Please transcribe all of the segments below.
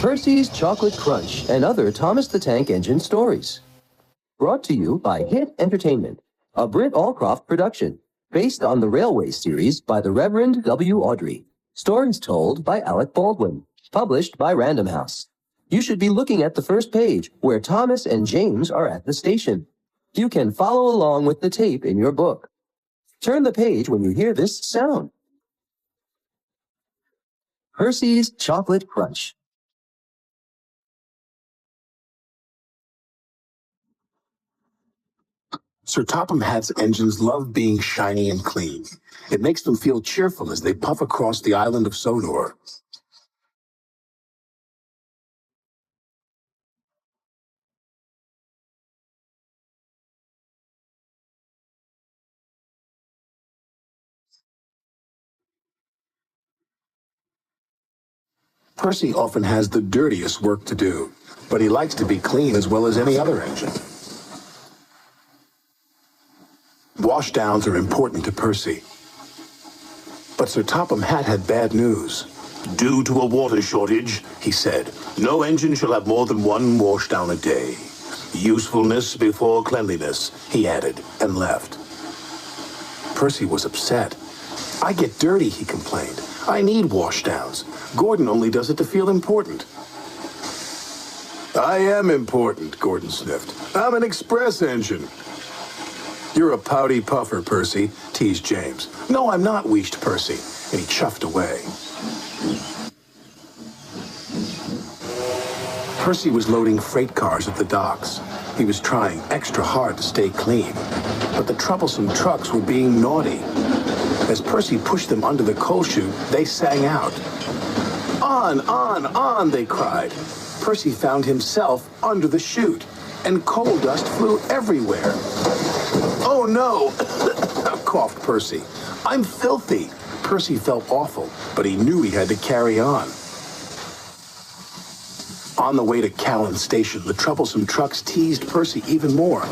Percy's Chocolate Crunch and other Thomas the Tank Engine stories. Brought to you by Hit Entertainment, a Britt Allcroft production, based on the Railway series by the Reverend W. Awdry. Stories told by Alec Baldwin, published by Random House. You should be looking at the first page, where Thomas and James are at the station. You can follow along with the tape in your book. Turn the page when you hear this sound. Percy's Chocolate Crunch. Sir Topham Hatt's engines love being shiny and clean. It makes them feel cheerful as they puff across the island of Sodor. Percy often has the dirtiest work to do, but he likes to be clean as well as any other engine. Washdowns are important to Percy. But Sir Topham Hatt had bad news. Due to a water shortage, he said, no engine shall have more than one washdown a day. Usefulness before cleanliness, he added, and left. Percy was upset. I get dirty, he complained. I need washdowns. Gordon only does it to feel important. I am important, Gordon sniffed. I'm an express engine. You're a pouty puffer, Percy, teased James. No, I'm not, wheezed Percy, and he chuffed away. Percy was loading freight cars at the docks. He was trying extra hard to stay clean, but the troublesome trucks were being naughty. As Percy pushed them under the coal chute, they sang out. On, they cried. Percy found himself under the chute, and coal dust flew everywhere. Oh, no, coughed Percy. I'm filthy. Percy felt awful, but he knew he had to carry on. On the way to Callan Station, the troublesome trucks teased Percy even more.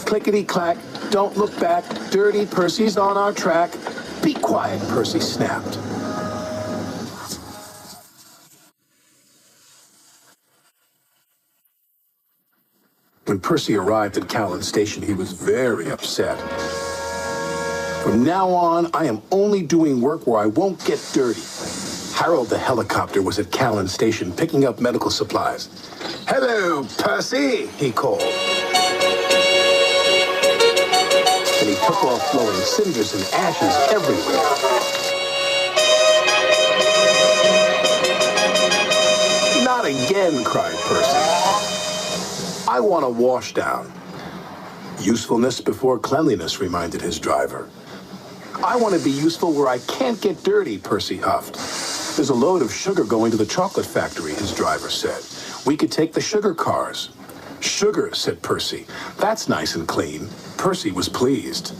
Clickety-clack, don't look back, dirty Percy's on our track. Be quiet, Percy snapped. When Percy arrived at Callan Station, he was very upset. From now on, I am only doing work where I won't get dirty. Harold the helicopter was at Callan Station picking up medical supplies. Hello, Percy, he called. And he took off blowing cinders and ashes everywhere. Not again, cried Percy. I want a washdown. Usefulness before cleanliness, reminded his driver. I want to be useful where I can't get dirty, Percy huffed. There's a load of sugar going to the chocolate factory, his driver said. We could take the sugar cars. Sugar, said Percy. That's nice and clean. Percy was pleased.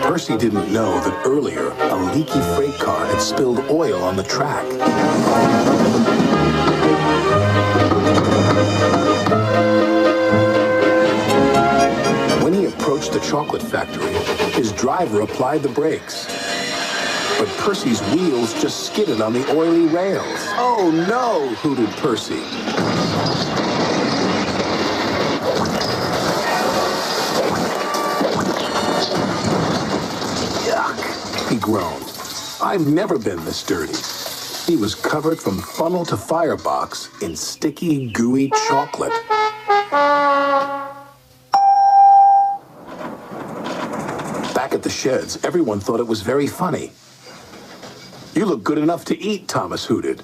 Percy didn't know that earlier, a leaky freight car had spilled oil on the track. When he approached the chocolate factory, his driver applied the brakes. But Percy's wheels just skidded on the oily rails. Oh no, hooted Percy. Yuck, he groaned. I've never been this dirty. He was covered from funnel to firebox in sticky, gooey chocolate. Back at the sheds, everyone thought it was very funny. You look good enough to eat, Thomas hooted.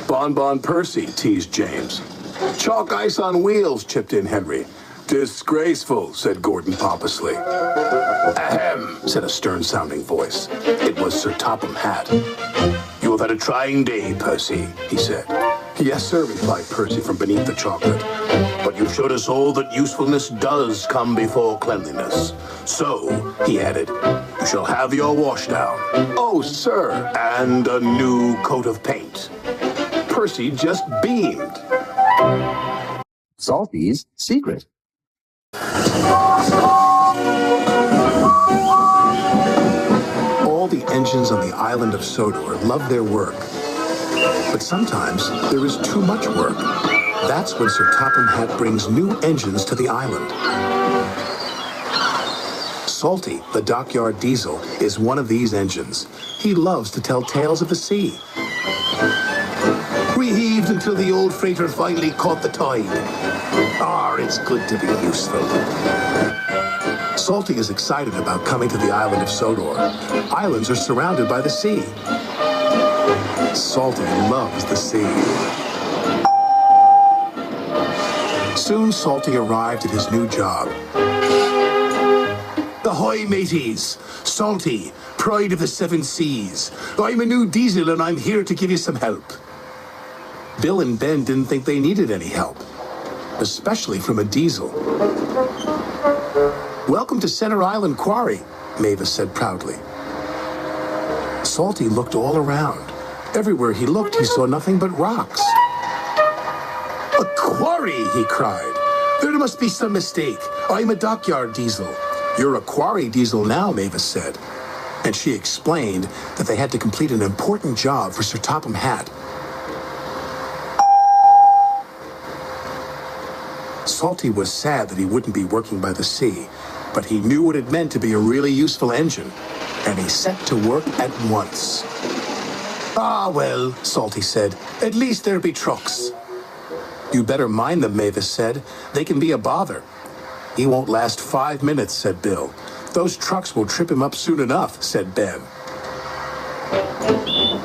Bon Percy, teased James. Chalk ice on wheels, chipped in Henry. Disgraceful, said Gordon pompously. Ahem, said a stern-sounding voice. It was Sir Topham Hatt. You have had a trying day, Percy, he said. Yes, sir, replied Percy from beneath the chocolate. But you've showed us all that usefulness does come before cleanliness. So, he added, you shall have your washdown. Oh, sir. And a new coat of paint. Percy just beamed. Salty's Secret. engines on the island of Sodor love their work. But sometimes there is too much work. That's when Sir Topham Hatt brings new engines to the island. Salty, the dockyard diesel, is one of these engines. He loves to tell tales of the sea. We heaved until the old freighter finally caught the tide. It's good to be useful. Salty is excited about coming to the island of Sodor. Islands are surrounded by the sea. Salty loves the sea. Soon Salty arrived at his new job. Ahoy, mateys! Salty, pride of the seven seas. I'm a new diesel and I'm here to give you some help. Bill and Ben didn't think they needed any help, especially from a diesel. Welcome to Center Island Quarry, Mavis said proudly. Salty looked all around. Everywhere he looked, he saw nothing but rocks. A quarry, he cried. There must be some mistake. I'm a dockyard diesel. You're a quarry diesel now, Mavis said. And she explained that they had to complete an important job for Sir Topham Hatt. Salty was sad that he wouldn't be working by the sea, but he knew what it meant to be a really useful engine, and he set to work at once. Well, Salty said, at least there'll be trucks. You better mind them, Mavis said. They can be a bother. He won't last 5 minutes, said Bill. Those trucks will trip him up soon enough, said Ben.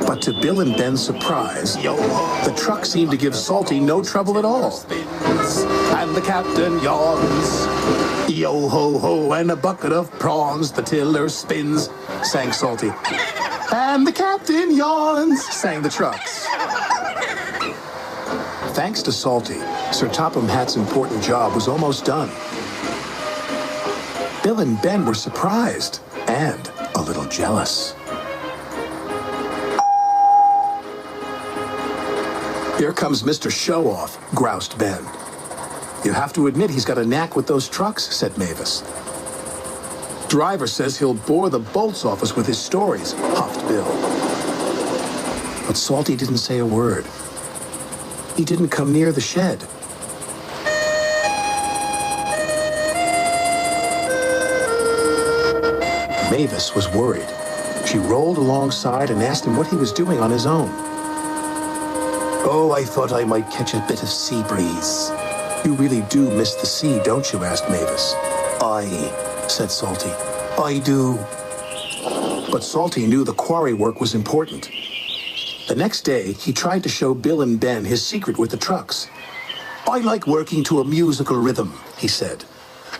But to Bill and Ben's surprise, the truck seemed to give Salty no trouble at all. And the captain yawns. Yo-ho-ho, and a bucket of prawns, the tiller spins, sang Salty. And the captain yawns, sang the trucks. Thanks to Salty, Sir Topham Hatt's important job was almost done. Bill and Ben were surprised and a little jealous. Here comes Mr. Show-Off, groused Ben. You have to admit he's got a knack with those trucks, said Mavis. Driver says he'll bore the bolts off us with his stories, huffed Bill. But Salty didn't say a word. He didn't come near the shed. Mavis was worried. She rolled alongside and asked him what he was doing on his own. I thought I might catch a bit of sea breeze. You really do miss the sea, don't you? Asked Mavis. Aye, said Salty. I do. But Salty knew the quarry work was important. The next day, he tried to show Bill and Ben his secret with the trucks. I like working to a musical rhythm, he said.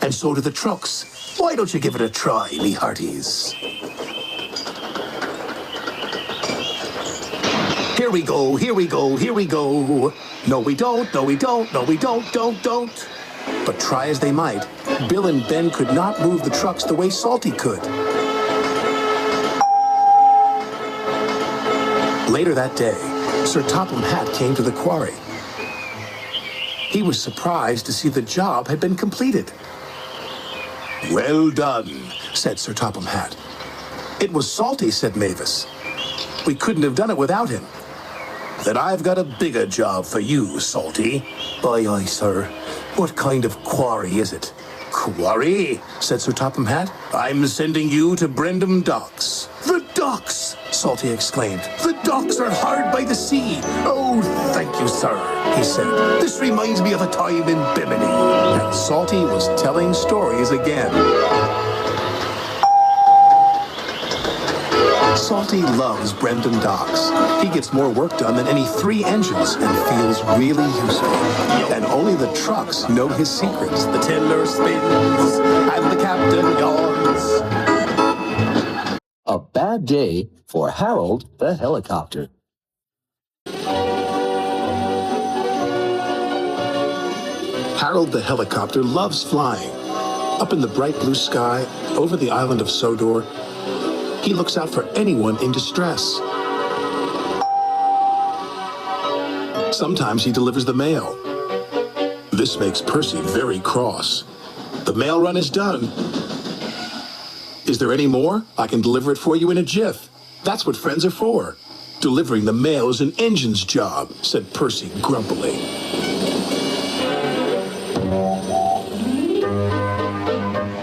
And so do the trucks. Why don't you give it a try, me hearties? Here we go, here we go, here we go. No, we don't, no, we don't, no, we don't. But try as they might, Bill and Ben could not move the trucks the way Salty could. Later that day, Sir Topham Hatt came to the quarry. He was surprised to see the job had been completed. Well done, said Sir Topham Hatt. It was Salty, said Mavis. We couldn't have done it without him. Then I've got a bigger job for you, Salty. Aye, aye, sir. What kind of quarry is it? Quarry, said Sir Topham Hatt. I'm sending you to Brendam Docks. The docks, Salty exclaimed. The docks are hard by the sea. Oh, thank you, sir, he said. This reminds me of a time in Bimini. And Salty was telling stories again. Salty loves Brendam Docks. He gets more work done than any 3 engines and feels really useful. And only the trucks know his secrets. The tiller spins and the captain yawns. A bad day for Harold the helicopter. Harold the helicopter loves flying. Up in the bright blue sky, over the island of Sodor, he looks out for anyone in distress. Sometimes he delivers the mail. This makes Percy very cross. The mail run is done. Is there any more? I can deliver it for you in a jiff. That's what friends are for. Delivering the mail is an engine's job, said Percy grumpily.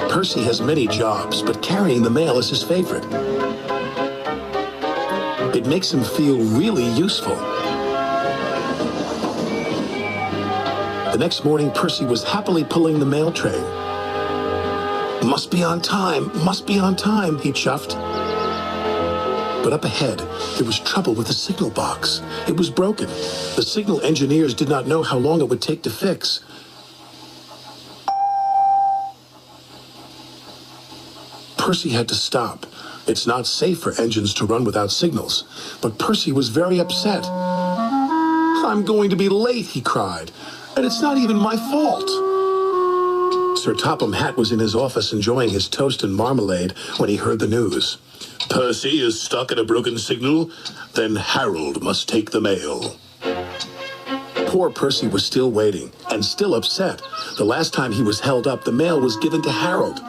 Percy has many jobs, but carrying the mail is his favorite. It makes him feel really useful. The next morning, Percy was happily pulling the mail train. Must be on time, he chuffed. But up ahead, there was trouble with the signal box. It was broken. The signal engineers did not know how long it would take to fix. Percy had to stop. It's not safe for engines to run without signals. But Percy was very upset. I'm going to be late, he cried. And it's not even my fault. Sir Topham Hatt was in his office enjoying his toast and marmalade when he heard the news. Percy is stuck at a broken signal? Then Harold must take the mail. Poor Percy was still waiting and still upset. The last time he was held up, the mail was given to Harold.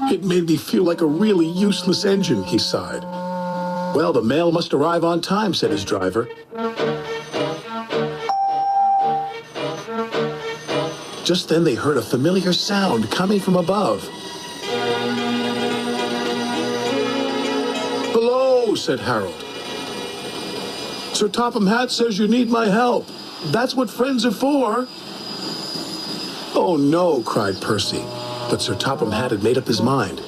It made me feel like a really useless engine, he sighed. Well, the mail must arrive on time, said his driver. Just then they heard a familiar sound coming from above. Hello, said Harold. Sir Topham Hatt says you need my help. That's what friends are for. Oh no, cried Percy. But Sir Topham Hatt had made up his mind.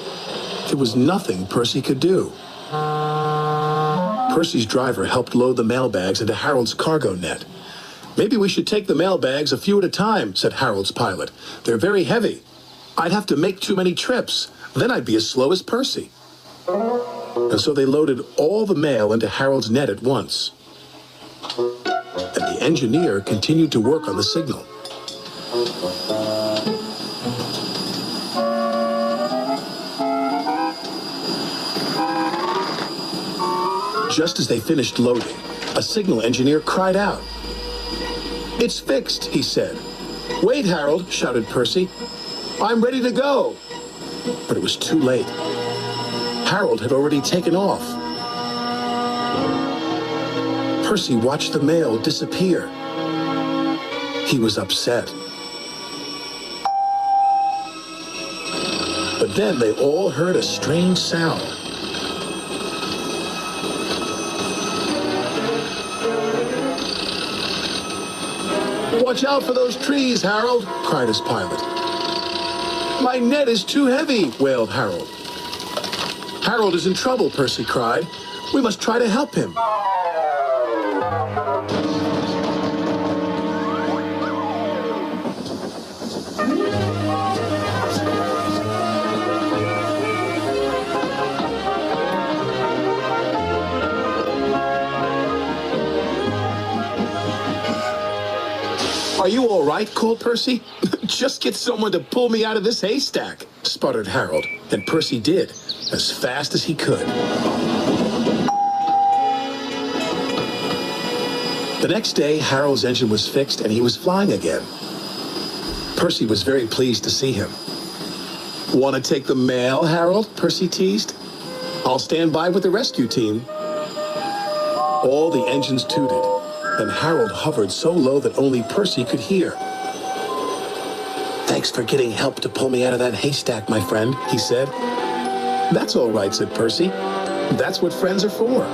There was nothing Percy could do. Percy's driver helped load the mailbags into Harold's cargo net. Maybe we should take the mailbags a few at a time, said Harold's pilot. They're very heavy. I'd have to make too many trips. Then I'd be as slow as Percy. And so they loaded all the mail into Harold's net at once. And the engineer continued to work on the signal. Just as they finished loading, a signal engineer cried out. It's fixed, he said. Wait, Harold, shouted Percy. I'm ready to go. But it was too late. Harold had already taken off. Percy watched the mail disappear. He was upset. But then they all heard a strange sound. Watch out for those trees, Harold, cried his pilot. My net is too heavy, wailed Harold. Harold is in trouble, Percy cried. We must try to help him. Are you all right? Called Percy. Just get someone to pull me out of this haystack, sputtered Harold. And Percy did, as fast as he could. The next day, Harold's engine was fixed and he was flying again. Percy was very pleased to see him. Want to take the mail, Harold? Percy teased. I'll stand by with the rescue team. All the engines tooted, and Harold hovered so low that only Percy could hear. Thanks for getting help to pull me out of that haystack, my friend, he said. That's all right, said Percy. That's what friends are for.